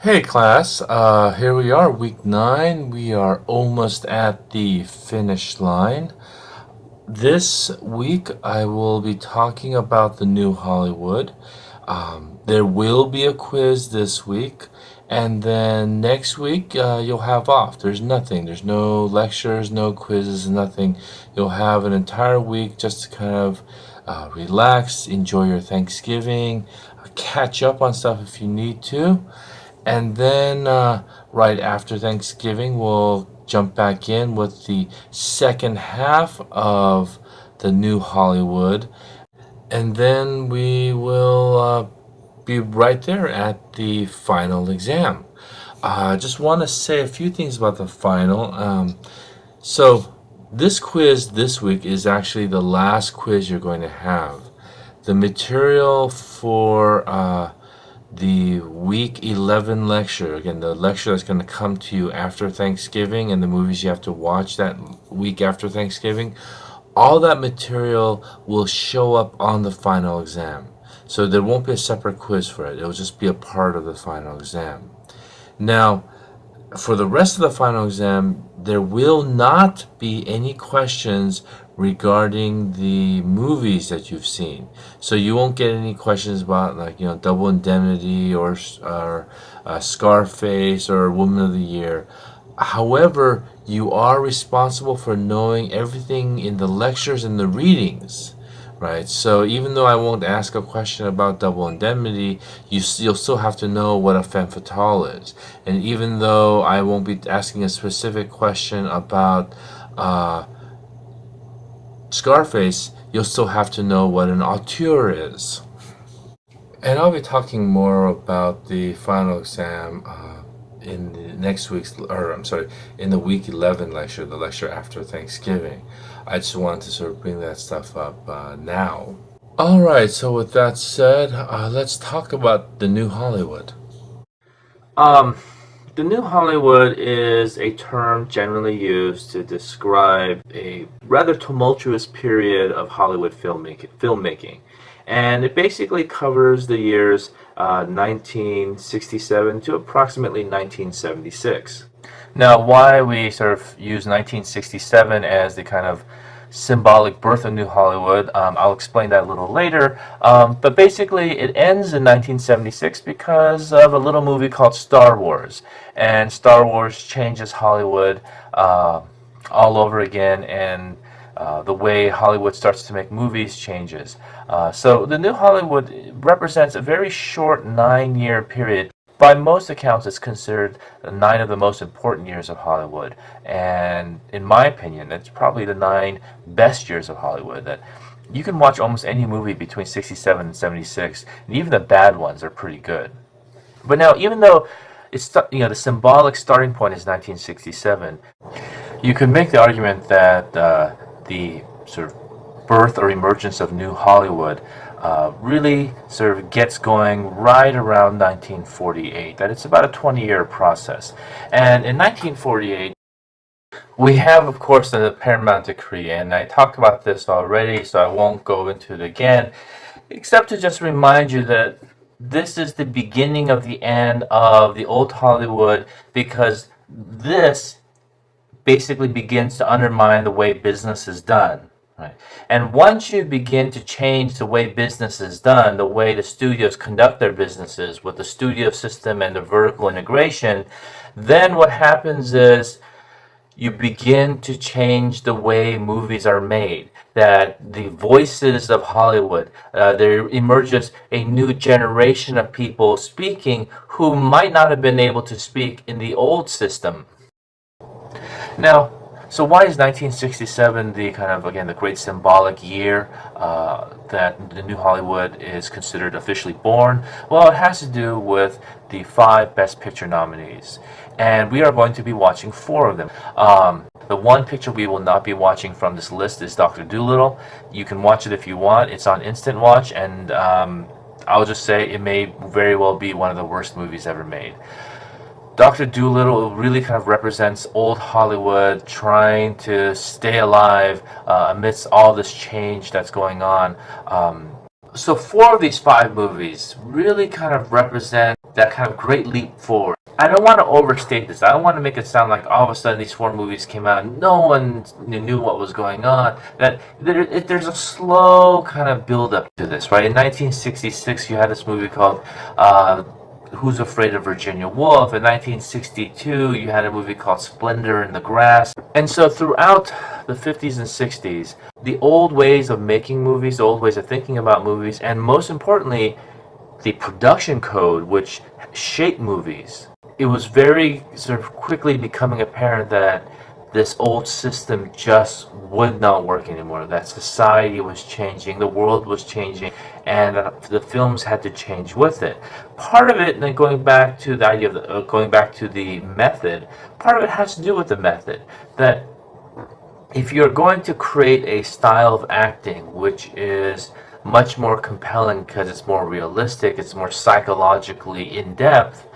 Hey class, here we are, week 9. We are almost at the finish line. This week I will be talking about the new Hollywood. There will be a quiz this week, and then next week you'll have off. There's nothing, there's no lectures, no quizzes, nothing. You'll have an entire week just to kind of relax, enjoy your Thanksgiving, catch up on stuff if you need to. And then right after Thanksgiving, we'll jump back in with the second half of the new Hollywood. And then we will be right there at the final exam. I just want to say a few things about the final. So, this quiz this week is actually the last quiz you're going to have. The material for the week 11 lecture, again, the lecture that's going to come to you after Thanksgiving and the movies you have to watch that week after Thanksgiving, all that material will show up on the final exam. So there won't be a separate quiz for it. It'll just be a part of the final exam. Now, for the rest of the final exam, there will not be any questions regarding the movies that you've seen. So you won't get any questions about, like, Double Indemnity or Scarface or Woman of the Year. However, you are responsible for knowing everything in the lectures and the readings, right? So even though I won't ask a question about Double Indemnity, you'll still have to know what a femme fatale is. And even though I won't be asking a specific question about Scarface, you'll still have to know what an auteur is. And I'll be talking more about the final exam in the next week's, or I'm sorry, in the week 11 lecture, the lecture after Thanksgiving. I just wanted to sort of bring that stuff up now. Alright, so with that said, let's talk about the new Hollywood. The new Hollywood is a term generally used to describe a rather tumultuous period of Hollywood filmmaking. And it basically covers the years 1967 to approximately 1976. Now, why we sort of use 1967 as the kind of symbolic birth of New Hollywood, I'll explain that a little later. But basically, it ends in 1976 because of a little movie called Star Wars. And Star Wars changes Hollywood all over again, and the way Hollywood starts to make movies changes. So the New Hollywood represents a very short 9-year period. By most accounts, it's considered 9 of the most important years of Hollywood. And in my opinion, it's probably the 9 best years of Hollywood. That you can watch almost any movie between 67 and 76, and even the bad ones are pretty good. But now, even though it's, the symbolic starting point is 1967, you could make the argument that the sort of birth or emergence of New Hollywood really sort of gets going right around 1948, that it's about a 20-year process. And in 1948, we have, of course, the Paramount Decree, and I talked about this already, so I won't go into it again, except to just remind you that this is the beginning of the end of the old Hollywood, because this basically begins to undermine the way business is done. Right. And once you begin to change the way business is done, the way the studios conduct their businesses with the studio system and the vertical integration, then what happens is you begin to change the way movies are made. That the voices of Hollywood, there emerges a new generation of people speaking who might not have been able to speak in the old system. Now, so why is 1967 the kind of, again, the great symbolic year that the new Hollywood is considered officially born? Well, it has to do with the 5 Best Picture nominees. And we are going to be watching 4 of them. The one picture we will not be watching from this list is Dr. Dolittle. You can watch it if you want. It's on Instant Watch, and I'll just say it may very well be one of the worst movies ever made. Dr. Dolittle really kind of represents old Hollywood trying to stay alive amidst all this change that's going on. So 4 of these 5 movies really kind of represent that kind of great leap forward. I don't want to overstate this. I don't want to make it sound like all of a sudden these four movies came out and no one knew what was going on. That there's a slow kind of build up to this, right? In 1966, you had this movie called Who's Afraid of Virginia Woolf? In 1962, you had a movie called Splendor in the Grass. And so throughout the 50s and 60s, the old ways of making movies, the old ways of thinking about movies, and most importantly, the production code which shaped movies, it was very sort of quickly becoming apparent that this old system just would not work anymore, that society was changing, the world was changing, and the films had to change with it. Part of it, and then going back to the idea of going back to the method, part of it has to do with the method. That if you're going to create a style of acting which is much more compelling because it's more realistic, it's more psychologically in-depth,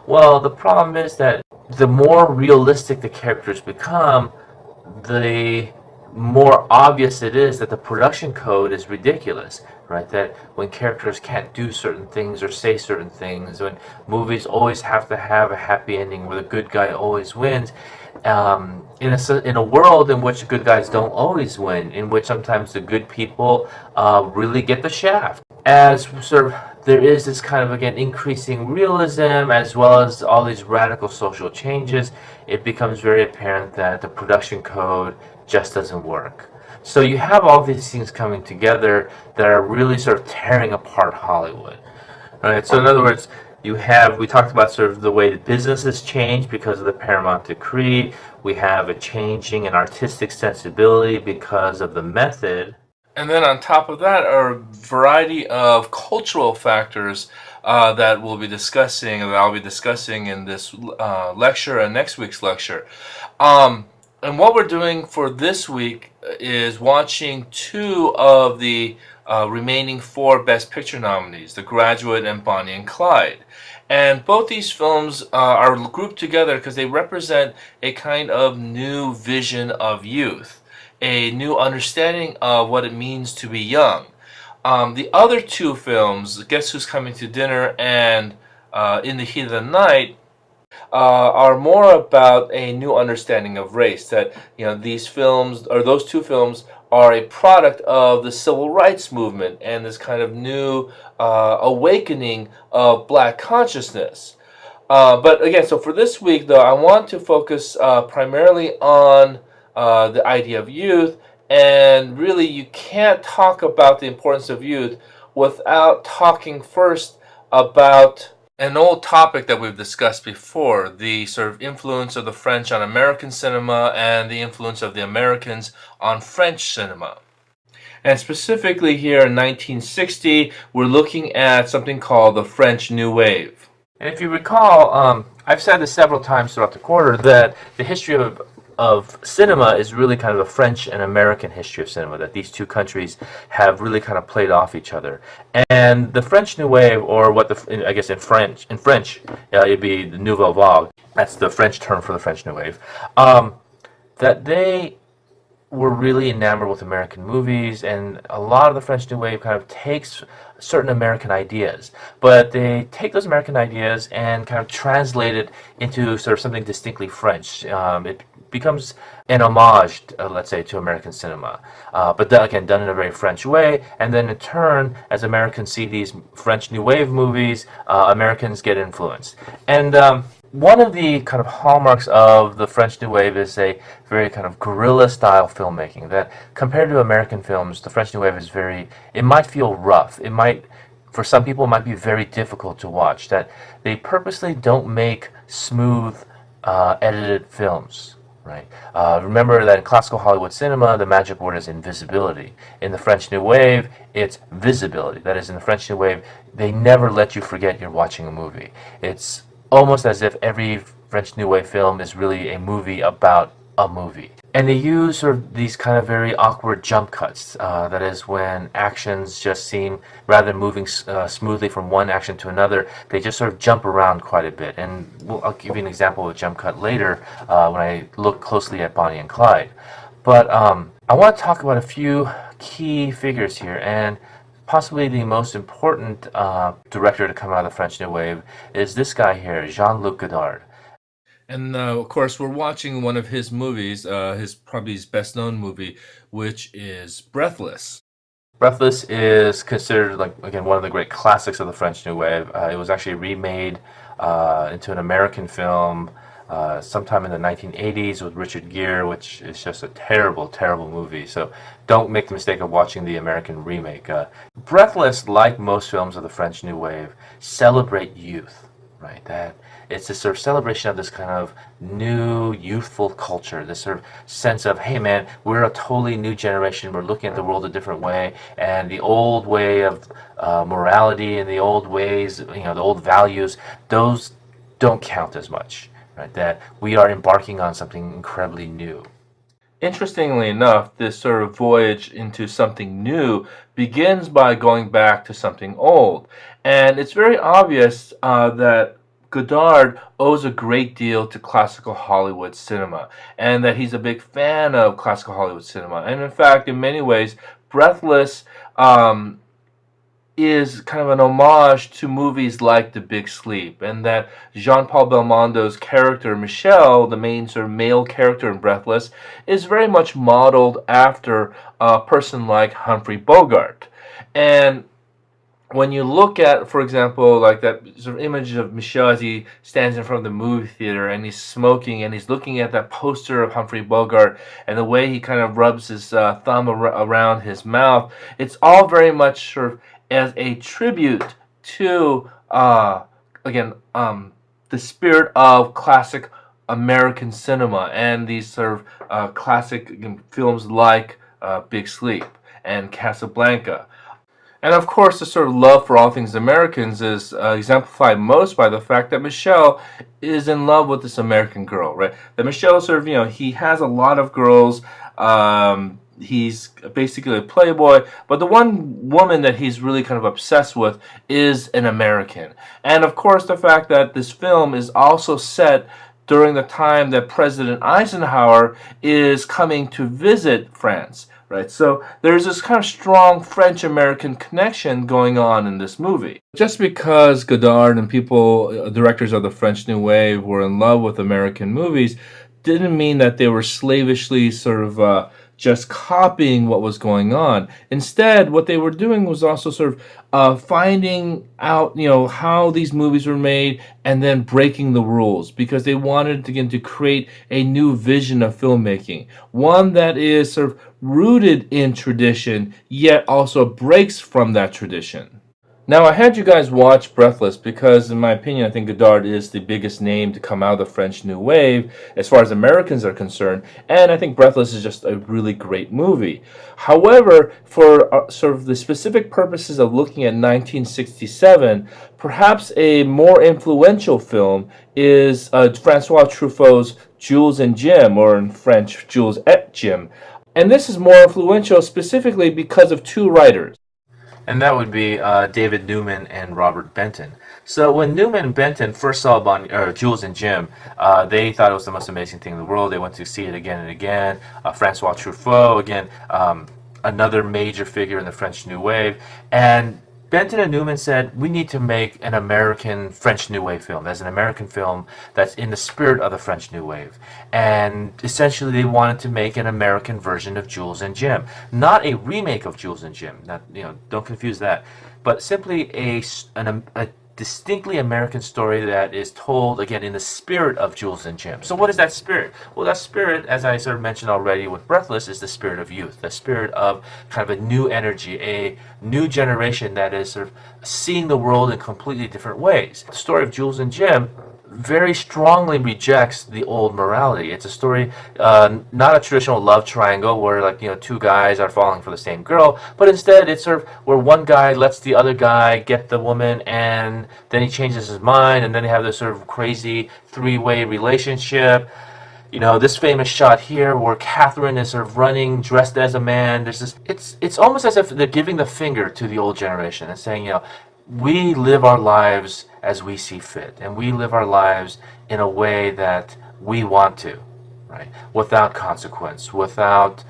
well, the problem is that the more realistic the characters become, the more obvious it is that the production code is ridiculous, right? That when characters can't do certain things or say certain things, when movies always have to have a happy ending where the good guy always wins, in a world in which good guys don't always win, in which sometimes the good people really get the shaft. As sort of there is this kind of, again, increasing realism as well as all these radical social changes, it becomes very apparent that the production code just doesn't work. So you have all these things coming together that are really sort of tearing apart Hollywood. Right? So in other words, we talked about sort of the way that businesses change because of the Paramount Decree. We have a changing in artistic sensibility because of the method. And then on top of that are a variety of cultural factors that we'll be discussing, that I'll be discussing in this lecture and next week's lecture. And what we're doing for this week is watching two of the remaining four Best Picture nominees, The Graduate and Bonnie and Clyde. And both these films are grouped together because they represent a kind of new vision of youth, a new understanding of what it means to be young. The other two films, Guess Who's Coming to Dinner and In the Heat of the Night, are more about a new understanding of race. That these films, or those two films, are a product of the civil rights movement and this kind of new awakening of black consciousness. But again, so for this week, though, I want to focus primarily on the idea of youth. And really, you can't talk about the importance of youth without talking first about an old topic that we've discussed before, the sort of influence of the French on American cinema and the influence of the Americans on French cinema. And specifically here in 1960, we're looking at something called the French New Wave. And if you recall, I've said this several times throughout the quarter, that the history of cinema is really kind of a French and American history of cinema, that these two countries have really kind of played off each other. And the French New Wave, or what I guess in French, it'd be the Nouvelle Vague, that's the French term for the French New Wave, that they were really enamored with American movies, and a lot of the French New Wave kind of takes certain American ideas, but they take those American ideas and kind of translate it into sort of something distinctly French. It becomes an homage, let's say, to American cinema, but again, done in a very French way. And then in turn, as Americans see these French New Wave movies, Americans get influenced. And one of the kind of hallmarks of the French New Wave is a very kind of guerrilla-style filmmaking, that compared to American films, the French New Wave is it might feel rough. It might, for some people, it might be very difficult to watch, that they purposely don't make smooth, edited films. Right. Remember that in classical Hollywood cinema, the magic word is invisibility. In the French New Wave, it's visibility. That is, in the French New Wave, they never let you forget you're watching a movie. It's almost as if every French New Wave film is really a movie about a movie. And they use sort of these kind of very awkward jump cuts. That is, when actions just seem, rather than moving smoothly from one action to another, they just sort of jump around quite a bit. And I'll give you an example of a jump cut later when I look closely at Bonnie and Clyde. But I want to talk about a few key figures here. And possibly the most important director to come out of the French New Wave is this guy here, Jean-Luc Godard. And of course, we're watching one of his movies, his probably his best known movie, which is Breathless. Breathless is considered, like, again, one of the great classics of the French New Wave. It was actually remade into an American film sometime in the 1980s with Richard Gere, which is just a terrible, terrible movie. So don't make the mistake of watching the American remake. Breathless, like most films of the French New Wave, celebrate youth, right? That it's this sort of celebration of this kind of new youthful culture, this sort of sense of, hey man, we're a totally new generation, we're looking at the world a different way, and the old way of morality and the old ways, the old values, those don't count as much, right? That we are embarking on something incredibly new. Interestingly enough, this sort of voyage into something new begins by going back to something old. And it's very obvious that Godard owes a great deal to classical Hollywood cinema, and that he's a big fan of classical Hollywood cinema. And in fact, in many ways, Breathless is kind of an homage to movies like The Big Sleep, and that Jean-Paul Belmondo's character, Michel, the main sort of male character in Breathless, is very much modeled after a person like Humphrey Bogart. And when you look at, for example, like that sort of image of Michel as he stands in front of the movie theater and he's smoking and he's looking at that poster of Humphrey Bogart and the way he kind of rubs his thumb around his mouth, it's all very much sort of as a tribute to, again, the spirit of classic American cinema and these sort of classic films like Big Sleep and Casablanca. And of course, the sort of love for all things Americans is exemplified most by the fact that Michel is in love with this American girl, right? That Michel sort of, he has a lot of girls. He's basically a playboy, but the one woman that he's really kind of obsessed with is an American. And of course, the fact that this film is also set during the time that President Eisenhower is coming to visit France. Right, so there's this kind of strong French-American connection going on in this movie. Just because Godard and directors of the French New Wave, were in love with American movies, didn't mean that they were slavishly sort of just copying what was going on. Instead, what they were doing was also sort of finding out, how these movies were made and then breaking the rules, because they wanted again to create a new vision of filmmaking, one that is sort of rooted in tradition, yet also breaks from that tradition. Now, I had you guys watch Breathless because, in my opinion, I think Godard is the biggest name to come out of the French New Wave as far as Americans are concerned, and I think Breathless is just a really great movie. However, for sort of the specific purposes of looking at 1967, perhaps a more influential film is Francois Truffaut's Jules and Jim, or in French, Jules et Jim. And this is more influential specifically because of two writers. And that would be David Newman and Robert Benton. So when Newman and Benton first saw Jules and Jim, they thought it was the most amazing thing in the world. They went to see it again and again. Francois Truffaut, again, another major figure in the French New Wave. And Benton and Newman said, we need to make an American French New Wave film. There's an American film that's in the spirit of the French New Wave. And essentially they wanted to make an American version of Jules and Jim. Not a remake of Jules and Jim. Not, don't confuse that. But simply a distinctly American story that is told, again, in the spirit of Jules and Jim. So what is that spirit? Well, that spirit, as I sort of mentioned already with Breathless, is the spirit of youth, the spirit of kind of a new energy, a new generation that is sort of seeing the world in completely different ways. The story of Jules and Jim very strongly rejects the old morality. It's a story, not a traditional love triangle where, like, two guys are falling for the same girl, but instead it's sort of where one guy lets the other guy get the woman, and then he changes his mind, and then they have this sort of crazy three-way relationship. This famous shot here where Catherine is sort of running dressed as a man. There's this. It's almost as if they're giving the finger to the old generation and saying, we live our lives as we see fit, and we live our lives in a way that we want to. right? Without consequence, without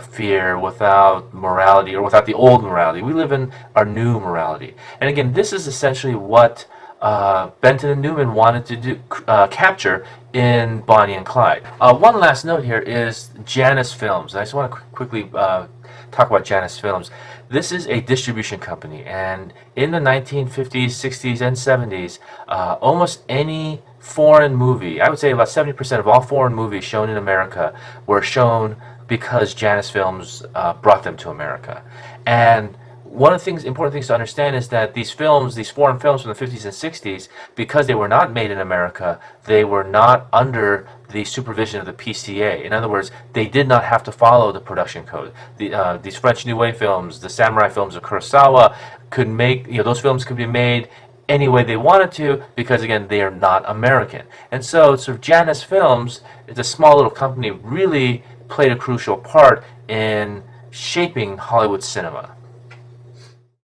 fear, without morality, or without the old morality. We live in our new morality. And again, this is essentially what Benton and Newman wanted to do, capture in Bonnie and Clyde. One last note here is Janus Films. I just want to quickly talk about Janus Films. This is a distribution company, and in the 1950s, 60s, and 70s, almost any foreign movie, I would say about 70% of all foreign movies shown in America were shown because Janus Films brought them to America. And one of the important things to understand is that these films, these foreign films from the 50s and 60s, because they were not made in America, they were not under the supervision of the PCA. In other words, they did not have to follow the production code. These French New Wave films, the samurai films of Kurosawa, could make, those films could be made any way they wanted to, because again, they are not American. And so sort of Janus Films, it's a small little company, really played a crucial part in shaping Hollywood cinema.